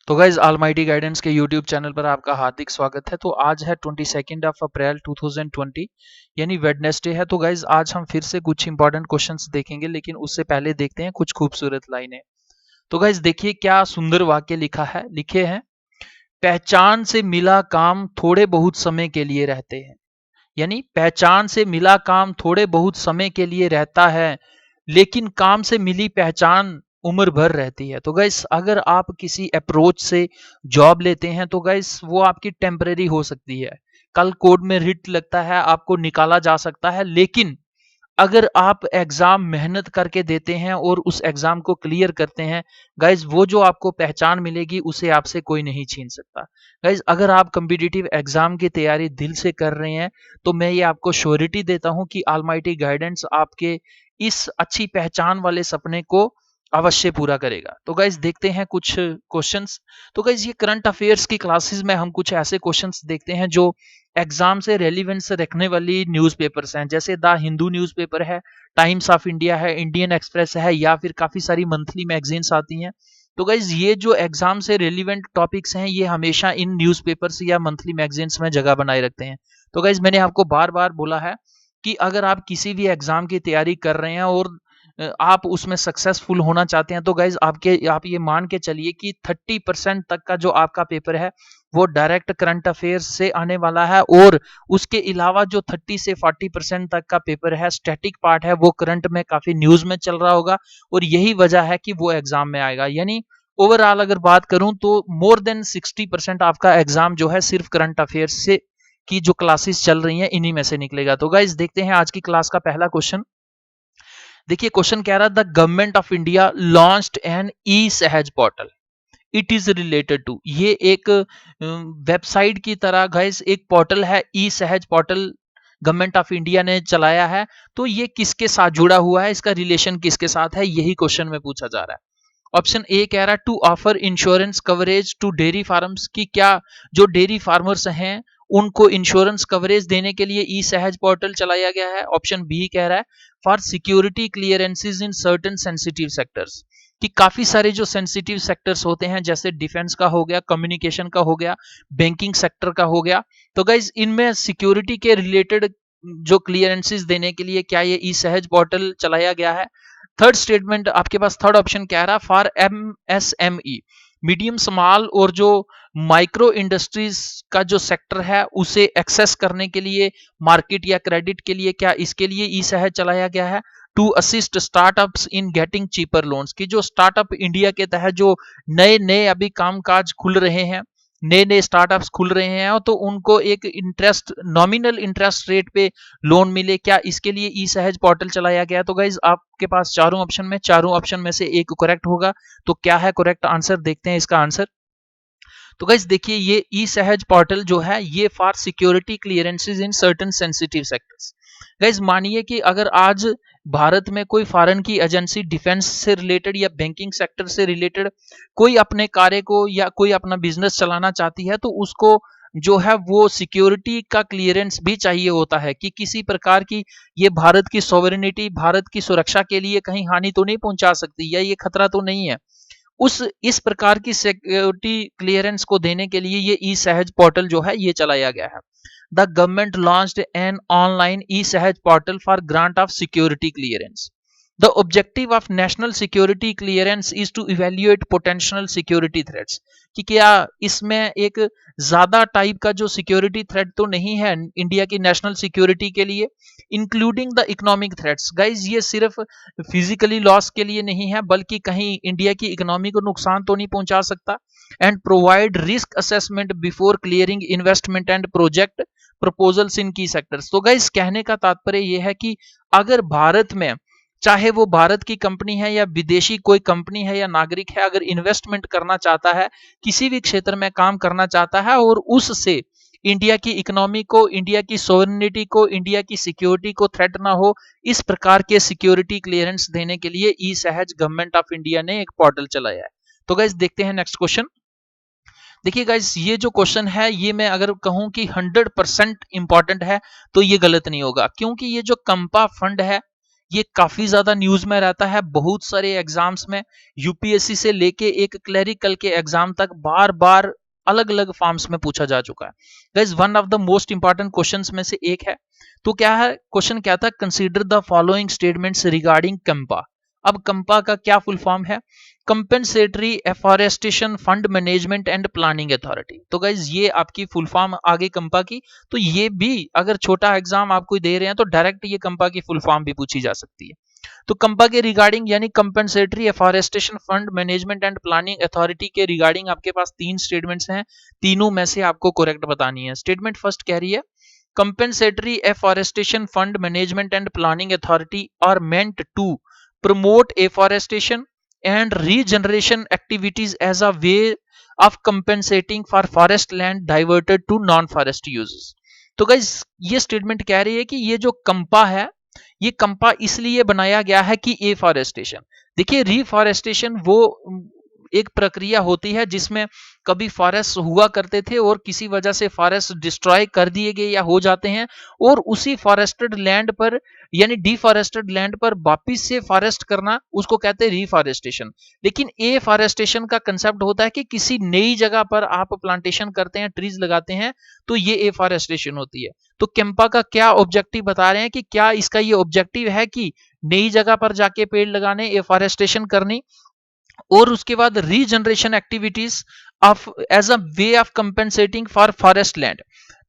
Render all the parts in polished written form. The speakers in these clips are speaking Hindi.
तो गाइज ऑलमाइटी गाइडेंस के यूट्यूब चैनल पर आपका हार्दिक स्वागत है। तो आज है 22 अप्रैल 2020 यानी वेडनेसडे है। तो गाइज आज हम फिर से कुछ इंपॉर्टेंट क्वेश्चंस देखेंगे, लेकिन उससे पहले देखते हैं कुछ खूबसूरत लाइनें। तो गाइज देखिए क्या सुंदर वाक्य लिखे हैं। पहचान से मिला काम थोड़े बहुत समय के लिए रहते हैं, यानी पहचान से मिला काम थोड़े बहुत समय के लिए रहता है, लेकिन काम से मिली पहचान उम्र भर रहती है। तो गाइस अगर आप किसी अप्रोच से जॉब लेते हैं तो गाइस वो आपकी टेम्परेरी हो सकती है। कल कोर्ट में रिट लगता है, आपको निकाला जा सकता है, लेकिन अगर आप एग्जाम मेहनत करके देते हैं और उस एग्जाम को क्लियर करते हैं, गाइज वो जो आपको पहचान मिलेगी उसे आपसे कोई नहीं छीन सकता। गाइज अगर आप कम्पिटिटिव एग्जाम की तैयारी दिल से कर रहे हैं तो मैं ये आपको श्योरिटी देता हूं कि ऑलमाइटी गाइडेंस आपके इस अच्छी पहचान वाले सपने को अवश्य पूरा करेगा। तो गाइज देखते हैं कुछ क्वेश्चंस। तो गाइज ये करंट अफेयर्स की क्लासेस में हम कुछ ऐसे क्वेश्चंस देखते हैं जो एग्जाम से रेलिवेंस रखने वाली न्यूज़पेपर्स हैं, जैसे द हिंदू न्यूज़पेपर है, टाइम्स ऑफ इंडिया है, इंडियन एक्सप्रेस है, या फिर काफ़ी सारी मंथली मैगजीन्स आती हैं। तो गाइज ये जो एग्जाम से रेलिवेंट टॉपिक्स हैं ये हमेशा इन न्यूज़पेपर्स या मंथली मैगजीन्स में जगह बनाए रखते हैं। तो गाइज मैंने आपको बार बार बोला है कि अगर आप किसी भी एग्जाम की तैयारी कर रहे हैं और आप उसमें सक्सेसफुल होना चाहते हैं तो गाइज आप ये मान के चलिए कि 30% तक का जो आपका पेपर है वो डायरेक्ट करंट अफेयर्स से आने वाला है, और उसके अलावा जो 30 से 40% तक का पेपर है, स्टैटिक पार्ट है, वो करंट में काफी न्यूज में चल रहा होगा, और यही वजह है कि वो एग्जाम में आएगा। यानी ओवरऑल अगर बात करूं तो मोर देन 60% आपका एग्जाम जो है सिर्फ करंट अफेयर्स से की जो क्लासेस चल रही हैं इन्हीं में से निकलेगा। तो गाइज देखते हैं आज की क्लास का पहला क्वेश्चन। देखिए क्वेश्चन कह रहा, the government of India launched an e Sahaj portal, it is related to. ये एक वेबसाइट की तरह गाइस एक पोर्टल है, ई Sahaj portal government of India ने चलाया है। तो ये किसके साथ जुड़ा हुआ है, इसका रिलेशन किसके साथ है, यही क्वेश्चन में पूछा जा रहा है। ऑप्शन ए कह रहा है to offer insurance coverage to dairy farms, की क्या जो डेयरी फार्मर्स हैं उनको इंश्योरेंस कवरेज देने के लिए ई सहज पोर्टल चलाया गया है। ऑप्शन बी कह रहा है for security clearances in certain sensitive sectors, कि काफी सारे जो सेंसिटिव सेक्टर्स होते हैं जैसे डिफेंस का हो गया, कम्युनिकेशन का हो गया, बैंकिंग सेक्टर का हो गया, तो गाइज इनमें सिक्योरिटी के रिलेटेड जो क्लियरेंसेस देने के लिए क्या ये ई सहज पोर्टल चलाया गया है। थर्ड स्टेटमेंट आपके पास थर्ड ऑप्शन क्या रहा, फॉर MSME, मीडियम स्मॉल और जो माइक्रो इंडस्ट्रीज का जो सेक्टर है उसे एक्सेस करने के लिए, मार्केट या क्रेडिट के लिए, क्या इसके लिए ई सहज चलाया गया है। To assist startups in getting cheaper loans, की जो स्टार्टअप इंडिया के तहत जो नए नए अभी कामकाज खुल रहे हैं, नए नए स्टार्टअप्स खुल रहे हैं, तो उनको एक इंटरेस्ट नॉमिनल इंटरेस्ट रेट पे लोन मिले, क्या इसके लिए ई सहज पोर्टल चलाया गया। तो गाइज आपके पास चारों ऑप्शन में से एक करेक्ट होगा। तो क्या है करेक्ट आंसर, देखते हैं इसका आंसर। तो गाइज देखिए ये ई सहज पोर्टल जो है ये for security clearances in certain sensitive sectors. Guys मानिए कि अगर आज भारत में कोई फॉरेन की एजेंसी डिफेंस से रिलेटेड या बैंकिंग सेक्टर से रिलेटेड कोई अपने कार्य को या कोई अपना बिजनेस चलाना चाहती है, तो उसको जो है वो सिक्योरिटी का क्लियरेंस भी चाहिए होता है कि किसी प्रकार की ये भारत की सॉवरेनिटी, भारत की सुरक्षा के लिए कहीं हानि तो नहीं पहुंचा सकती, या ये खतरा तो नहीं है। उस इस प्रकार की सिक्योरिटी क्लियरेंस को देने के लिए ये ई सहज पोर्टल जो है ये चलाया गया है। The government launched an online e Sahaj portal for grant of security clearance. The objective of national security clearance is to evaluate potential security threats, कि क्या इसमें एक ज्यादा टाइप का जो सिक्योरिटी थ्रेट तो नहीं है इंडिया की नेशनल सिक्योरिटी के लिए, including the economic threats. Guys ये सिर्फ फिजिकली लॉस के लिए नहीं है, बल्कि कहीं इंडिया की इकोनॉमी को नुकसान तो नहीं पहुंचा सकता। And provide risk assessment before clearing investment and project proposals in key sectors. तो गाइस कहने का तात्पर्य यह है कि अगर भारत में, चाहे वो भारत की कंपनी है या विदेशी कोई कंपनी है या नागरिक है, अगर इन्वेस्टमेंट करना चाहता है, किसी भी क्षेत्र में काम करना चाहता है और उससे इंडिया की इकोनॉमी को, इंडिया की सोवरेनिटी को, इंडिया की सिक्योरिटी को थ्रेट ना हो, इस प्रकार के सिक्योरिटी क्लियरेंस देने के लिए ई सहज गवर्नमेंट ऑफ इंडिया ने एक पोर्टल चलाया है। तो गाइस देखते हैं नेक्स्ट क्वेश्चन। देखिए गाइस ये जो क्वेश्चन है ये मैं अगर कहूं कि 100% इंपॉर्टेंट है तो ये गलत नहीं होगा, क्योंकि ये जो कंपा फंड है ये काफी ज्यादा न्यूज में रहता है, बहुत सारे एग्जाम्स में यूपीएससी से लेके एक क्लरिकल के एग्जाम तक बार बार अलग अलग फॉर्म्स में पूछा जा चुका है। Guys one of the most important questions में से एक है। तो क्या है क्वेश्चन, क्या था, consider the following statements regarding CAMPA. अब कंपा का क्या फुल फॉर्म है, compensatory afforestation fund management and planning authority. तो गाइज ये आपकी फुल फॉर्म आगे कंपा की, तो ये भी अगर छोटा एग्जाम आपको दे रहे हैं तो डायरेक्ट ये कंपा की फुल फॉर्म भी पूछी जा सकती है। तो कंपा के रिगार्डिंग यानी compensatory afforestation fund management and planning authority के रिगार्डिंग आपके पास तीन स्टेटमेंट्स हैं, तीनों में से आपको करेक्ट बतानी है। स्टेटमेंट फर्स्ट कह रही है, compensatory afforestation fund management and planning authority are meant to promote afforestation and regeneration activities as a way of compensating for forest land diverted to non forest uses। तो गाइस ये स्टेटमेंट कह रही है कि ये जो कंपा है, ये कंपा इसलिए बनाया गया है कि एफॉरेस्टेशन, देखिए रिफॉरेस्टेशन वो एक प्रक्रिया होती है जिसमें कभी फॉरेस्ट हुआ करते थे और किसी वजह से फॉरेस्ट डिस्ट्रॉय कर दिए गए या हो जाते हैं, और उसी फॉरेस्टेड लैंड पर यानी डिफॉरेस्टेड लैंड पर वापिस से फॉरेस्ट करना, उसको कहते हैं रिफॉरेस्टेशन। लेकिन ए फॉरेस्टेशन का कंसेप्ट होता है कि किसी नई जगह पर आप प्लांटेशन करते हैं, ट्रीज लगाते हैं, तो ये ए फॉरेस्टेशन होती है। तो कैंपा का क्या ऑब्जेक्टिव बता रहे हैं कि क्या इसका ये ऑब्जेक्टिव है कि नई जगह पर जाके पेड़ लगाने, एफॉरेस्टेशन करनी, और उसके बाद regeneration activities of as a way of compensating for forest land.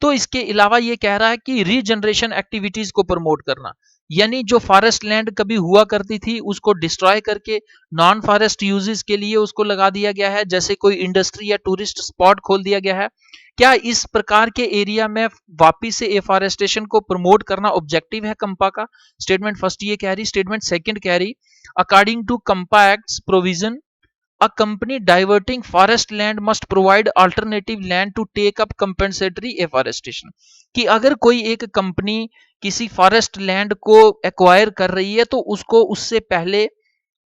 तो इसके अलावा ये कह रहा है कि रीजनरेशन एक्टिविटीज को प्रमोट करना, यानी जो फॉरेस्ट लैंड कभी हुआ करती थी उसको डिस्ट्रॉय करके नॉन फॉरेस्ट यूजेस के लिए उसको लगा दिया गया है, जैसे कोई इंडस्ट्री या टूरिस्ट स्पॉट खोल दिया गया है। क्या इस प्रकार के एरिया में वापिस से एफॉरेस्टेशन को प्रमोट करना ऑब्जेक्टिव है कंपा का? स्टेटमेंट फर्स्ट ये कह रही। स्टेटमेंट सेकंड कह रही, according to CAMPA acts provision, a company diverting forest land must provide alternative land to take up compensatory afforestation। कि अगर कोई एक कंपनी किसी फॉरेस्ट लैंड को एक्वायर कर रही है तो उसको उससे पहले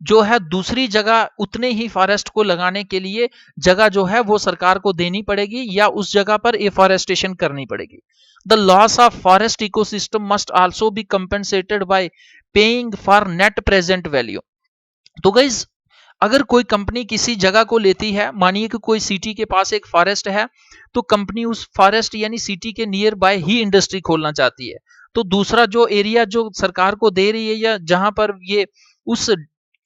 जो है दूसरी जगह उतने ही फॉरेस्ट को लगाने के लिए जगह जो है वो सरकार को देनी पड़ेगी या उस जगह पर एफॉरेस्टेशन करनी पड़ेगी। The loss of forest ecosystem must also be compensated bye paying for net present value. तो गाइज अगर कोई कंपनी किसी जगह को लेती है, मानिए कि कोई सिटी के पास एक फॉरेस्ट है, तो कंपनी उस फॉरेस्ट यानी सिटी के नियर बाय ही इंडस्ट्री खोलना चाहती है, तो दूसरा जो एरिया जो सरकार को दे रही है या जहां पर ये उस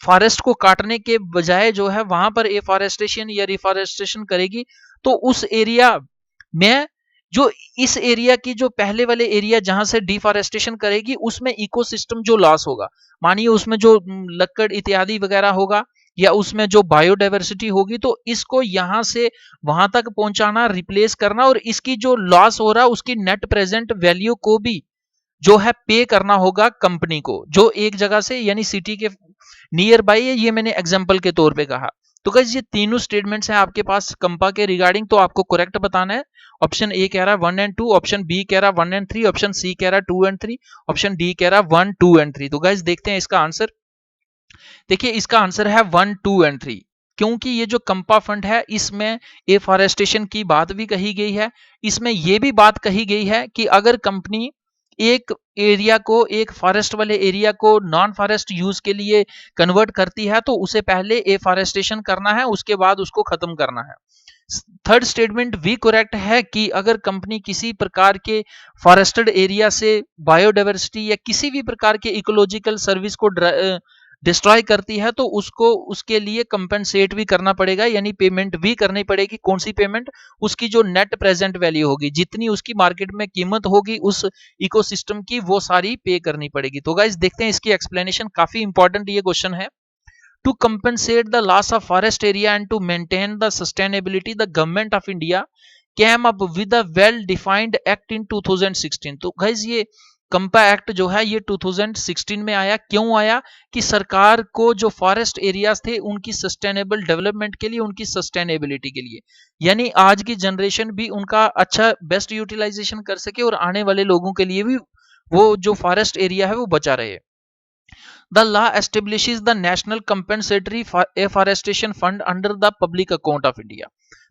फॉरेस्ट को काटने के बजाय जो है वहां पर एफॉरेस्टेशन या रिफॉरेस्टेशन करेगी, तो उस एरिया में जो इस एरिया की जो पहले वाले एरिया जहां से डिफॉरेस्टेशन करेगी उसमें इकोसिस्टम जो लॉस होगा, मानिए उसमें जो लकड़ इत्यादि वगैरह होगा या उसमें जो बायोडाइवर्सिटी होगी, तो इसको यहां से वहां तक पहुंचाना, रिप्लेस करना, और इसकी जो लॉस हो रहा है उसकी नेट प्रेजेंट वैल्यू को भी जो है पे करना होगा कंपनी को, जो एक जगह से यानी सिटी के नियर बाई है। ये मैंने एग्जांपल के तौर पे कहा। तो गाइस ये तीनों स्टेटमेंट्स हैं आपके पास कंपा के रिगार्डिंग, तो आपको करेक्ट बताना है। ऑप्शन ए कह रहा है 1 एंड 2, ऑप्शन बी कह रहा है 1 एंड 3, ऑप्शन सी कह रहा है 2 एंड 3, ऑप्शन डी कह रहा है 1 2 एंड 3। तो गाइस देखते हैं इसका आंसर। देखिए इसका आंसर है 1 2 एंड 3, क्योंकि ये जो कंपा फंड है इसमें एफॉरेस्टेशन की बात भी कही गई है, इसमें यह भी बात कही गई है कि अगर कंपनी एक एरिया को, एक फॉरेस्ट वाले एरिया को नॉन फॉरेस्ट यूज के लिए कन्वर्ट करती है तो उसे पहले एफॉरेस्टेशन करना है, उसके बाद उसको खत्म करना है। थर्ड स्टेटमेंट भी करेक्ट है कि अगर कंपनी किसी प्रकार के फॉरेस्टेड एरिया से बायोडाइवर्सिटी या किसी भी प्रकार के इकोलॉजिकल सर्विस को डिस्ट्रॉय करती है तो उसको उसके लिए कंपेंसेट भी करना पड़ेगा, यानी पेमेंट भी करनी पड़ेगी। कौन सी पेमेंट? उसकी जो नेट प्रेजेंट वैल्यू होगी, जितनी उसकी मार्केट में कीमत होगी उस इकोसिस्टम की, वो सारी पे करनी पड़ेगी। तो गाइस देखते हैं इसकी एक्सप्लेनेशन, काफी इंपॉर्टेंट ये क्वेश्चन है। To compensate the loss of forest area and to maintain the sustainability, the government of India came up with a well-defined act in 2016। तो गाइस ये कंपा एक्ट जो है ये 2016 में आया। क्यों आया? कि सरकार को जो फॉरेस्ट एरियाज थे उनकी सस्टेनेबल डेवलपमेंट के लिए, उनकी सस्टेनेबिलिटी के लिए, यानी आज की जनरेशन भी उनका अच्छा बेस्ट यूटिलाइजेशन कर सके और आने वाले लोगों के लिए भी वो जो फॉरेस्ट एरिया है वो बचा रहे। The law establishes the National Compensatory Afforestation Fund under the Public Account of India।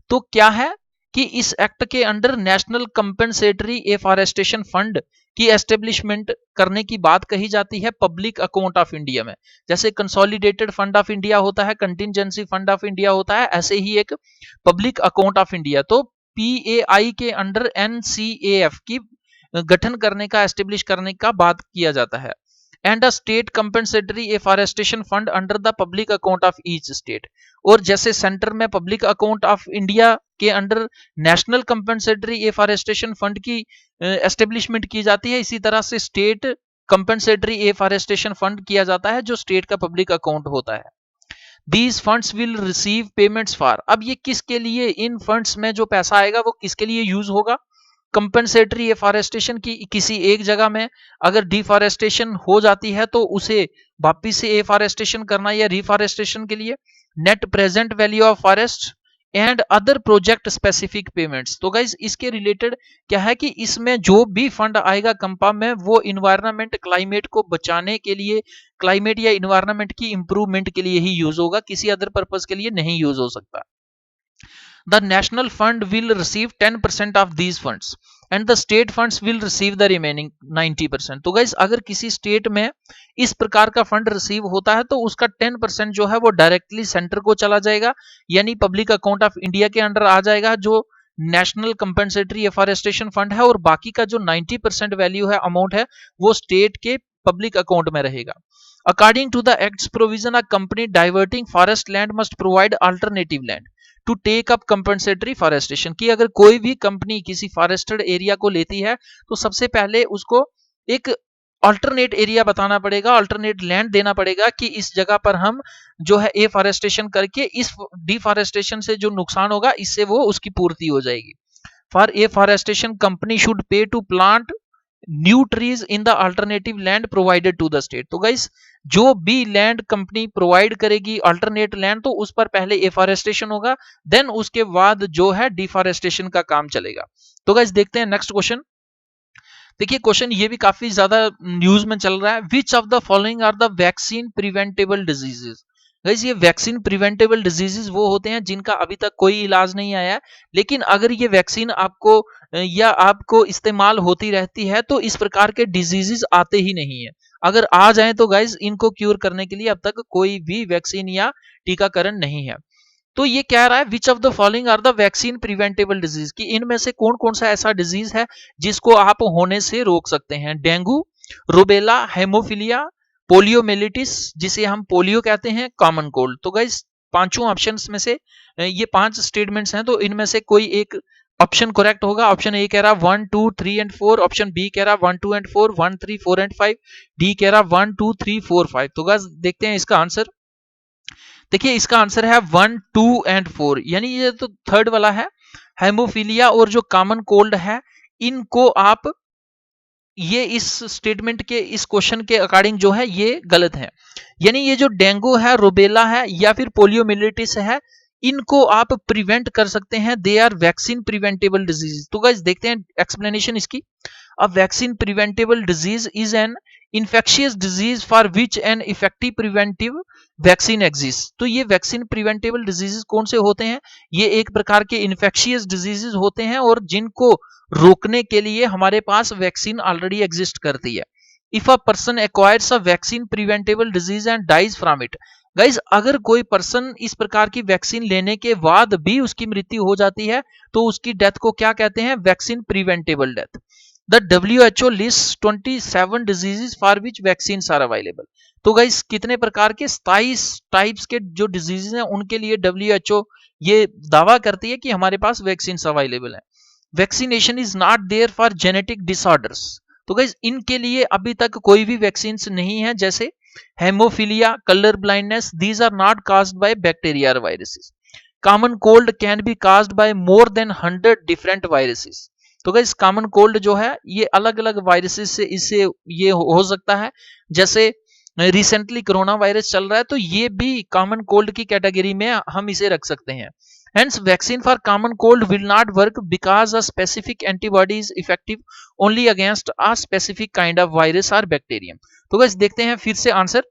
तो क्या है कि इस एक्ट के under national compensatory afforestation fund की एस्टेब्लिशमेंट करने की बात कही जाती है पब्लिक अकाउंट ऑफ इंडिया में। जैसे कंसोलिडेटेड फंड ऑफ इंडिया होता है, कंटिजेंसी फंड ऑफ इंडिया होता है, ऐसे ही एक पब्लिक अकाउंट ऑफ इंडिया। तो पीएआई के अंडर एनसीएएफ की गठन करने का, एस्टेब्लिश करने का बात किया जाता है। And a state compensatory afforestation fund under the public account of each state. और जैसे सेंटर में पब्लिक अकाउंट ऑफ इंडिया के under national compensatory afforestation fund की एस्टेब्लिशमेंट की जाती है, इसी तरह से स्टेट कंपेंसेटरी एफॉरेस्टेशन फंड किया जाता है जो स्टेट का पब्लिक अकाउंट होता है। These funds will receive payments for, अब ये किसके लिए, इन फंड्स में जो पैसा आएगा वो किसके लिए यूज होगा, कंपेंसेटरी एफॉरेस्टेशन की किसी एक जगह में अगर डिफॉरेस्टेशन हो जाती है तो उसे वापिस से एफॉरेस्टेशन करना या रिफॉरेस्टेशन के लिए, net present value of forest and other project specific payments. तो गाइज इसके रिलेटेड क्या है कि इसमें जो भी फंड आएगा कंपा में वो इन्वायरमेंट, क्लाइमेट को बचाने के लिए, क्लाइमेट या इन्वायरमेंट की इंप्रूवमेंट के लिए ही यूज होगा, किसी अदर पर्पज के लिए नहीं यूज हो सकता। The national fund will receive 10% of these funds and the state funds will receive the remaining 90%। तो गाइस अगर किसी स्टेट में इस प्रकार का फंड रिसीव होता है तो उसका 10% जो है वो डायरेक्टली सेंटर को चला जाएगा, यानी पब्लिक अकाउंट ऑफ इंडिया के अंडर आ जाएगा जो नेशनल कंपेंसेटरी एफॉरेस्टेशन फंड है, और बाकी का जो 90% वैल्यू है, अमाउंट है, वो स्टेट के पब्लिक अकाउंट में रहेगा। According to the act's provision, a company diverting forest land must provide alternative land to take up compensatory forestation. की अगर कोई भी कंपनी किसी फॉरेस्टेड एरिया को लेती है तो सबसे पहले उसको एक अल्टरनेट एरिया बताना पड़ेगा, अल्टरनेट लैंड देना पड़ेगा कि इस जगह पर हम जो है एफॉरेस्टेशन करके इस डिफॉरेस्टेशन से जो नुकसान होगा इससे वो उसकी पूर्ति हो जाएगी। For afforestation company should pay to plant new trees in the alternative land provided to the state. तो गाइस जो भी लैंड कंपनी प्रोवाइड करेगी अल्टरनेट लैंड, तो उस पर पहले एफॉरेस्टेशन होगा, देन उसके बाद जो है डिफॉरेस्टेशन का काम चलेगा। तो गाइस देखते हैं नेक्स्ट क्वेश्चन। देखिए क्वेश्चन ये भी काफी ज्यादा न्यूज में चल रहा है। Which of the following are the vaccine preventable diseases. Guys ये वैक्सीन प्रिवेंटेबल डिजीजेस वो होते हैं जिनका अभी तक कोई इलाज नहीं आया है, लेकिन अगर ये वैक्सीन आपको या आपको इस्तेमाल होती रहती है तो इस प्रकार के डिजीजेस आते ही नहीं है। अगर आ जाए तो गाइस इनको क्यूर करने के लिए अब तक कोई भी वैक्सीन या टीकाकरण नहीं है। तो ये कह रहा है which of the following are the vaccine preventable disease, कि इनमें से कौन कौन सा ऐसा डिजीज है जिसको आप होने से रोक सकते हैं। डेंगू, रूबेला, हेमोफिलिया, पोलियोमेलिटिस जिसे हम पोलियो कहते हैं, कॉमन कोल्ड। तो गाइस पांचों ऑप्शंस में से ये 5 स्टेटमेंट्स हैं, तो इनमें से कोई एक ऑप्शन करेक्ट होगा। ऑप्शन ए कह रहा 1 2 3 एंड 4, ऑप्शन बी कह रहा 1 2 एंड 4, 1 3 4 एंड 5, डी कह रहा 1 2 3 4 5। तो गाइस देखते हैं इसका आंसर। देखिए इसका आंसर है 1 2 एंड 4, यानी ये तो थर्ड वाला है। हेमोफीलिया और जो कॉमन कोल्ड है इनको आप ये इस स्टेटमेंट के इस क्वेश्चन के अकॉर्डिंग जो है ये गलत है। यानी ये जो डेंगू है, रूबेला है या फिर पोलियोमिलिटिस है, इनको आप प्रिवेंट कर सकते हैं, they are vaccine preventable disease. तो गाइस देखते हैं एक्सप्लेनेशन इसकी। A vaccine preventable disease is an infectious disease for which an effective preventive vaccine exists। तो ये वैक्सीन प्रिवेंटेबल डिजीजेस कौन से होते हैं, ये एक प्रकार के इन्फेक्शियस डिजीजेस होते हैं और जिनको रोकने के लिए हमारे पास वैक्सीन ऑलरेडी एग्जिस्ट करती है। If a person acquires a vaccine preventable disease and dies from it. Guys अगर कोई पर्सन इस प्रकार की वैक्सीन लेने के बाद भी उसकी मृत्यु हो जाती है तो उसकी डेथ को क्या कहते हैं, vaccine preventable death. The WHO lists 27 diseases for which vaccines are available। तो गाइस कितने प्रकार के 27 टाइप्स के जो डिजीजेस हैं उनके लिए WHO ये दावा करती है कि हमारे पास वैक्सीन अवेलेबल है। Vaccination is not there for genetic disorders. तो गाइस इनके लिए अभी तक कोई भी वैक्सीन नहीं है, जैसे haemophilia, colour blindness, these are not caused by bacteria और viruses. Common cold can be caused by more than 100 different viruses. तो गाइस कॉमन कोल्ड जो है ये अलग अलग वायरसेस से इससे ये हो सकता है, जैसे रिसेंटली कोरोना वायरस चल रहा है तो ये भी कॉमन कोल्ड की कैटेगरी में हम इसे रख सकते हैं। Hence, vaccine for common cold will not work because a specific antibody is effective only against a specific kind of virus or bacterium। तो गाइस देखते हैं फिर से आंसर।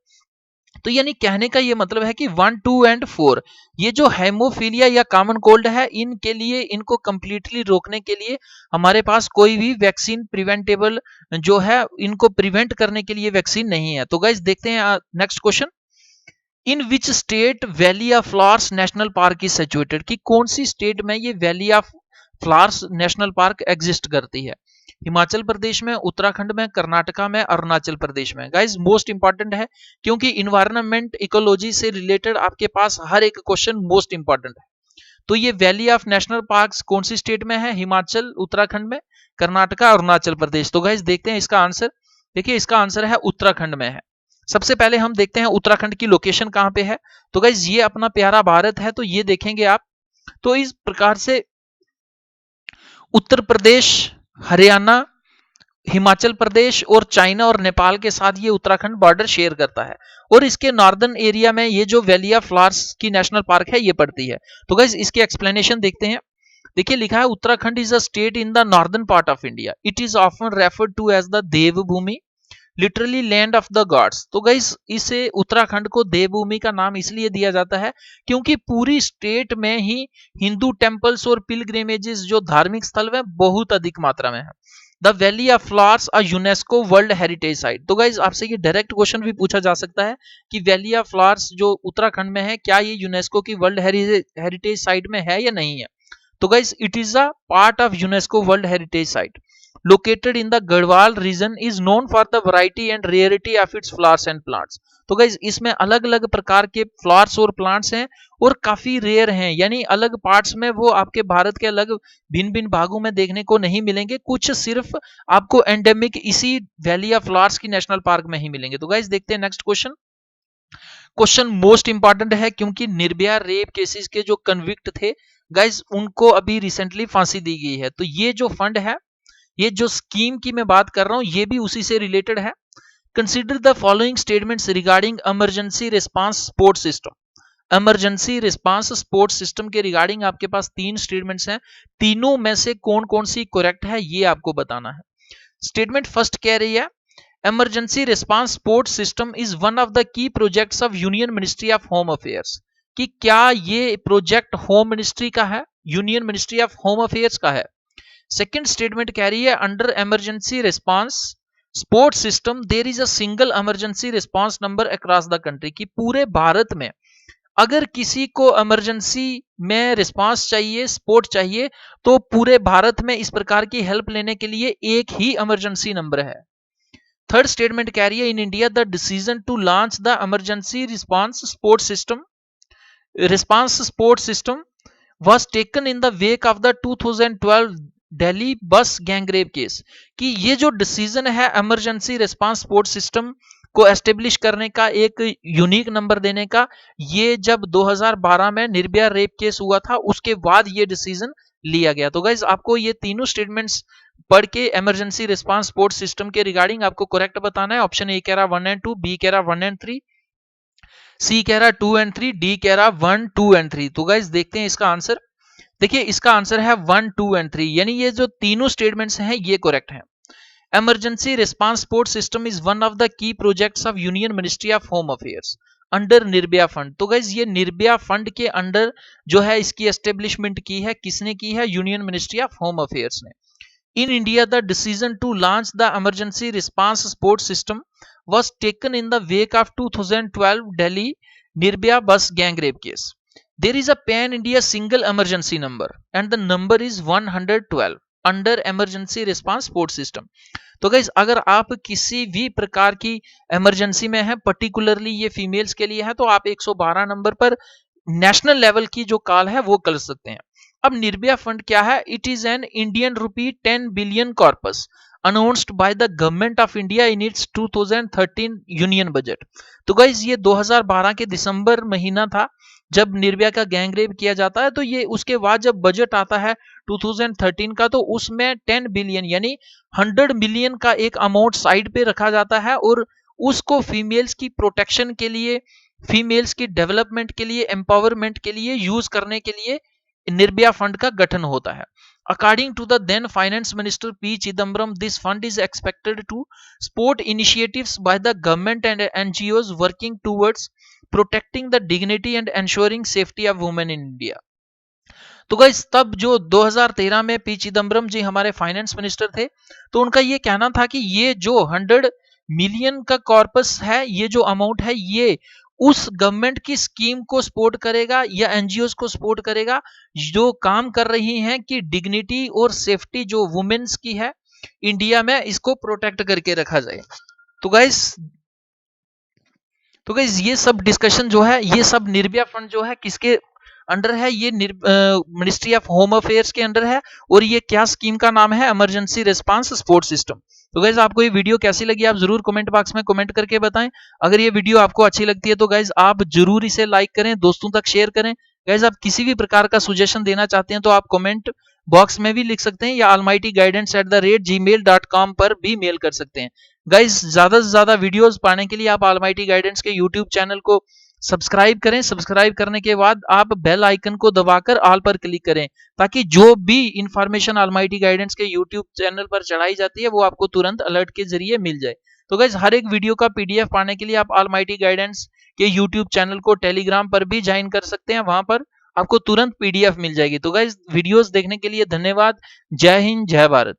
तो यानी कहने का ये मतलब है कि 1, 2 एंड 4 ये जो हेमोफीलिया या कॉमन कोल्ड है, इनके लिए, इनको कंप्लीटली रोकने के लिए हमारे पास कोई भी वैक्सीन प्रिवेंटेबल जो है, इनको प्रिवेंट करने के लिए वैक्सीन नहीं है। तो गाइस देखते हैं next question. In which state valley of flowers national park is situated, कि कौन सी स्टेट में ये valley of flowers national park exist करती है? हिमाचल प्रदेश में, उत्तराखंड में, कर्नाटका में, अरुणाचल प्रदेश में। गाइस मोस्ट इंपॉर्टेंट है, क्योंकि इन्वायरमेंट इकोलॉजी से रिलेटेड आपके पास हर एक क्वेश्चन मोस्ट इंपॉर्टेंट है। तो ये वैली ऑफ नेशनल पार्क्स कौन सी स्टेट में है? हिमाचल, उत्तराखंड में, कर्नाटका, अरुणाचल प्रदेश। तो गाइस देखते हैं इसका आंसर। देखिए इसका आंसर है उत्तराखंड में है। सबसे पहले हम देखते हैं उत्तराखंड की लोकेशन कहां पे है। तो गाइस ये अपना प्यारा भारत है, तो ये देखेंगे आप। तो इस प्रकार से उत्तर प्रदेश, हरियाणा, हिमाचल प्रदेश और चाइना और नेपाल के साथ ये उत्तराखंड बॉर्डर शेयर करता है, और इसके नॉर्दर्न एरिया में ये जो वैली ऑफ फ्लावर्स की नेशनल पार्क है ये पड़ती है। तो गाइस इसकी एक्सप्लेनेशन देखते हैं। देखिए लिखा है, Uttarakhand is a state in the northern part of India. It is often referred to as the Devbhoomi, literally land of the gods. तो गाइस इसे, उत्तराखंड को देवभूमि का नाम इसलिए दिया जाता है क्योंकि पूरी स्टेट में ही हिंदू टेम्पल्स और पिलग्रिमेजेस जो धार्मिक स्थल है बहुत अधिक मात्रा में है। The valley of flowers a UNESCO world heritage site. तो गाइस आपसे ये डायरेक्ट क्वेश्चन भी पूछा जा सकता है कि वैली ऑफ फ्लावर्स जो उत्तराखंड में है, क्या ये यूनेस्को की वर्ल्ड हेरिटेज साइट में है या नहीं है? तो guys it is a part of UNESCO world heritage site located in the Garhwal region, is known for the variety and rarity of its flowers and plants। तो गाइज इसमें अलग अलग प्रकार के फ्लावर्स और प्लांट्स हैं और काफी रेयर हैं, यानी अलग पार्ट्स में वो आपके भारत के अलग भिन्न भिन्न भागों में देखने को नहीं मिलेंगे, कुछ सिर्फ आपको एंडेमिक इसी वैली ऑफ फ्लावर्स की नेशनल पार्क में ही मिलेंगे। तो गाइज देखते हैं next question. Question most important है क्योंकि निर्भया रेप केसेस के जो कन्विक्ट थे गाइज, उनको अभी रिसेंटली फांसी दी गई है। तो ये जो फंड है, ये जो स्कीम की मैं बात कर रहा हूं, ये भी उसी से रिलेटेड है। Consider the following statements regarding emergency response support system. Emergency response support system के रिगार्डिंग आपके पास 3 स्टेटमेंट्स हैं, तीनों में से कौन कौन सी करेक्ट है ये आपको बताना है। स्टेटमेंट फर्स्ट कह रही है, emergency response support system is one of the key projects of union ministry of home affairs. कि क्या ये प्रोजेक्ट होम मिनिस्ट्री का है, union ministry of home affairs का है? सेकेंड स्टेटमेंट कह रही है, under emergency response support system there is a single emergency response number across the country. कि पूरे भारत में अगर किसी को इमरजेंसी में रिस्पांस चाहिए, सपोर्ट चाहिए, तो पूरे भारत में इस प्रकार की हेल्प लेने के लिए एक ही इमरजेंसी नंबर है। थर्ड स्टेटमेंट कह रही है, in India the decision to launch the emergency response support system was taken in the wake of the 2012 Delhi bus gangrape case. कि ये जो डिसीजन है इमरजेंसी रिस्पांस सपोर्ट सिस्टम को एस्टेब्लिश करने का, एक यूनिक नंबर देने का, ये जब 2012 में निर्भया रेप केस हुआ था उसके बाद ये डिसीजन लिया गया। तो गाइज आपको ये तीनों स्टेटमेंट्स पढ़ के इमरजेंसी रिस्पांस सपोर्ट सिस्टम के रिगार्डिंग आपको करेक्ट बताना है। ऑप्शन ए कह रहा 1 एंड 2, बी कह रहा 1 एंड 3, सी कह रहा 2 एंड 3, डी कह रहा 1, 2 एंड 3। तो गाइज देखते हैं इसका आंसर। देखिए इसका आंसर है 1, 2 एंड 3, यानी ये जो तीनों स्टेटमेंट्स हैं ये करेक्ट हैं। Emergency response support system is one of the key projects of union ministry of home affairs under Nirbhaya fund. तो गाइज ये निर्भया फंड के अंडर जो है इसकी एस्टेब्लिशमेंट की है, किसने की है? Union ministry of home affairs ने। In India the decision to launch the emergency response support system was taken in the wake of 2012 Delhi Nirbhaya bus gang rape case. There is a pan-India single emergency number and the number is 112 under emergency response support system। तो गाइस अगर आप किसी भी प्रकार की इमरजेंसी में है, पर्टिकुलरली ये फीमेल्स के लिए है, तो आप 112 नंबर पर नेशनल लेवल की जो कॉल है वो कर सकते हैं। अब निर्भया फंड क्या है? It is an Indian rupee 10 billion corpus announced by the government of India in its 2013 union budget. तो गाइज ये 2012 के दिसंबर महीना था जब निर्भया का गैंगरेप किया जाता है, तो ये उसके बाद जब बजट आता है 2013 का, तो उसमें 10 बिलियन यानी 100 मिलियन का एक अमाउंट साइड पे रखा जाता है और उसको फीमेल्स की प्रोटेक्शन के लिए, फीमेल्स की डेवलपमेंट के लिए, एम्पावरमेंट के लिए यूज करने के लिए निर्भया फंड का गठन होता है। According to the then Finance Minister P. Chidambaram, this fund is expected to support initiatives by the government and NGOs working towards protecting the dignity and ensuring safety of women in India. तो गाइस तब जो 2013 में पी चिदम्बरम जी हमारे फाइनेंस मिनिस्टर थे, तो उनका ये कहना था कि ये जो 100 मिलियन का कॉर्पस है, ये जो अमाउंट है, ये उस गवर्नमेंट की स्कीम को सपोर्ट करेगा या एनजीओ को सपोर्ट करेगा जो काम कर रही हैं कि डिग्निटी और सेफ्टी जो वुमेन्स की है इंडिया में, इसको प्रोटेक्ट करके रखा जाए। तो गाइस ये सब डिस्कशन जो है, ये सब निर्भया फंड जो है किसके अंडर है? ये मिनिस्ट्री ऑफ होम अफेयर्स के अंडर है। और ये क्या स्कीम का नाम है? Emergency response support system. तो गाइज आपको ये वीडियो कैसी लगी आप जरूर कमेंट बॉक्स में कमेंट करके बताएं। अगर ये वीडियो आपको अच्छी लगती है तो गाइज आप जरूर इसे लाइक करें, दोस्तों तक शेयर करें। गाइज आप किसी भी प्रकार का सजेशन देना चाहते हैं तो आप कमेंट बॉक्स में भी लिख सकते हैं या almightyguidance@gmail.com पर भी मेल कर सकते हैं। गाइज ज्यादा से ज्यादा वीडियोस पाने के लिए आप almighty guidance के यूट्यूब चैनल को सब्सक्राइब करें। सब्सक्राइब करने के बाद आप बेल आइकन को दबाकर ऑल पर क्लिक करें, ताकि जो भी इंफॉर्मेशन almighty गाइडेंस के यूट्यूब चैनल पर चढ़ाई जाती है वो आपको तुरंत अलर्ट के जरिए मिल जाए। तो गाइज हर एक वीडियो का पीडीएफ पाने के लिए आप almighty गाइडेंस के यूट्यूब चैनल को टेलीग्राम पर भी ज्वाइन कर सकते हैं, वहां पर आपको तुरंत पीडीएफ मिल जाएगी। तो गाइज वीडियोस देखने के लिए धन्यवाद। जय हिंद, जय भारत।